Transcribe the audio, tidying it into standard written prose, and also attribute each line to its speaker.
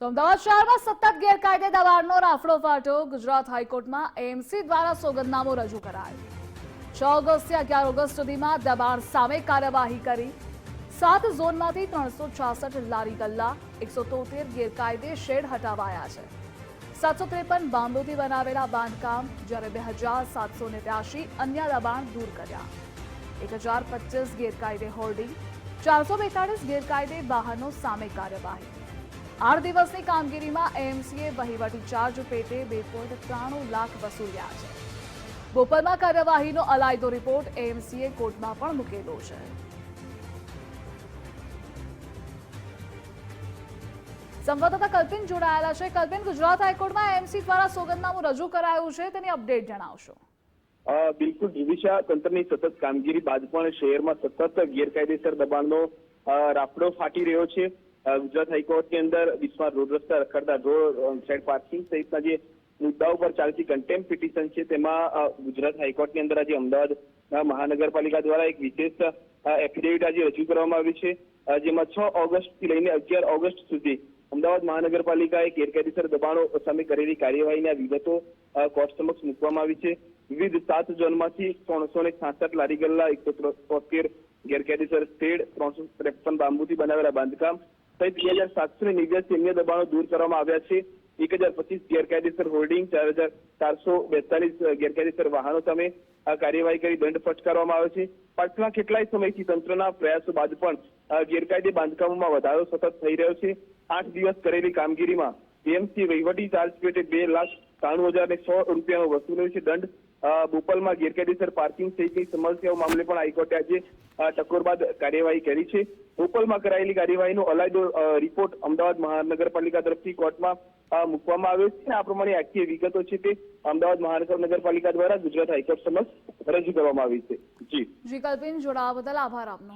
Speaker 1: તો અમદાવાદ શહેરમાં સતત ગેરકાયદે દબાણનો રાફડો ફાટ્યો। ગુજરાત હાઈકોર્ટમાં એએમસી દ્વારા સોગંદનામું રજૂ કરાયું। 6 ઓગસ્ટથી 11 ઓગસ્ટ સુધીમાં દબાણ સામે કાર્યવાહી કરી। 7 ઝોનમાંથી 366 લારી ગલ્લા, 173 ગેરકાયદે શેડ હટાવાયા છે। 753 બાંબુથી બનાવેલા બાંધકામ, જ્યારે 2783 અન્ય દબાણ દૂર કર્યા। 1025 ગેરકાયદે હોર્ડિંગ, 442 ગેરકાયદે વાહનો સામે કાર્યવાહી। 8 દિવસની કામગીરીમાં એએમસીએ વહીવટી ચાર્જ પેટે 2.93 લાખ વસૂલ્યા છે। બોપલમાં કાર્યવાહીનો અલાયદો રિપોર્ટ એએમસીએ કોર્ટમાં પણ મૂકેલો છે। સંવાદદાતા કલ્પિન જોડાયેલા છે। કલ્પિન, ગુજરાત હાઈકોર્ટમાં એએમસી દ્વારા સોગંદનામું રજૂ કરાયું છે, તેની અપડેટ જણાવશો।
Speaker 2: બિલકુલ દિવિશા, તંત્રની સતત કામગીરી બાદ પણ શહેરમાં સતત ગેરકાયદેસર દબાણનો રાફડો ફાટી રહ્યો છે। ગુજરાત હાઈકોર્ટની અંદર બિસ્માર રોડ રસ્તા રખડતા રોડ સાઇડ પાર્કિંગ સહિતના જે મુદ્દાઓ પર ચાલતી કન્ટેમ્પ પિટિશન છે, તેમાં ગુજરાત હાઈકોર્ટની અંદર આજે અમદાવાદ મહાનગરપાલિકા દ્વારા એક વિશેષ એફિડેવિટ આજે રજૂ કરવામાં આવી છે, જેમાં 6 ઓગસ્ટથી લઈને 11 ઓગસ્ટ સુધી અમદાવાદ મહાનગરપાલિકાએ ગેરકાયદેસર દબાણો સામે કરેલી કાર્યવાહીની વિગતો કોર્ટ સમક્ષ મૂકવામાં આવી છે। વિવિધ 7 ઝોનમાંથી 366 લારી ગલ્લા, 173 ગેરકાયદેસર શેડ, 353 બાંબુથી બનાવેલા બાંધકામ સહિત 2789 અન્ય દબાણો દૂર કરવામાં આવ્યા છે। 1025 ગેરકાયદેસર હોર્ડિંગ, 4442 ગેરકાયદેસર વાહનો સામે કાર્યવાહી કરી દંડ ફટકારવામાં આવે છે। પાછલા કેટલાય સમયથી તંત્રના પ્રયાસો બાદ પણ ગેરકાયદે બાંધકામોમાં વધારો સતત થઈ રહ્યો છે। 8 દિવસ કરેલી કામગીરીમાં એએમસી વહીવટી ચાર્જ પેટે 2,93,100 રૂપિયાનો વસૂલ્યો છે દંડ। બોપલમાં ગેરકાયદેસર પાર્કિંગ સહિતની સમસ્યાઓ મામલે પણ હાઈકોર્ટે આજે ટકોર બાદ કાર્યવાહી કરી છે। બોપલમાં કરાયેલી કાર્યવાહીનો અલાયદો રિપોર્ટ અમદાવાદ મહાનગરપાલિકા તરફથી કોર્ટમાં મૂકવામાં આવ્યો છે। આ પ્રમાણે આખી વિગતો છે તે અમદાવાદ મહાનગરપાલિકા દ્વારા ગુજરાત હાઈકોર્ટ સમક્ષ રજૂ કરવામાં આવી છે। જી
Speaker 1: કલ્પિન, જોડાવા બદલ આભાર આપનો।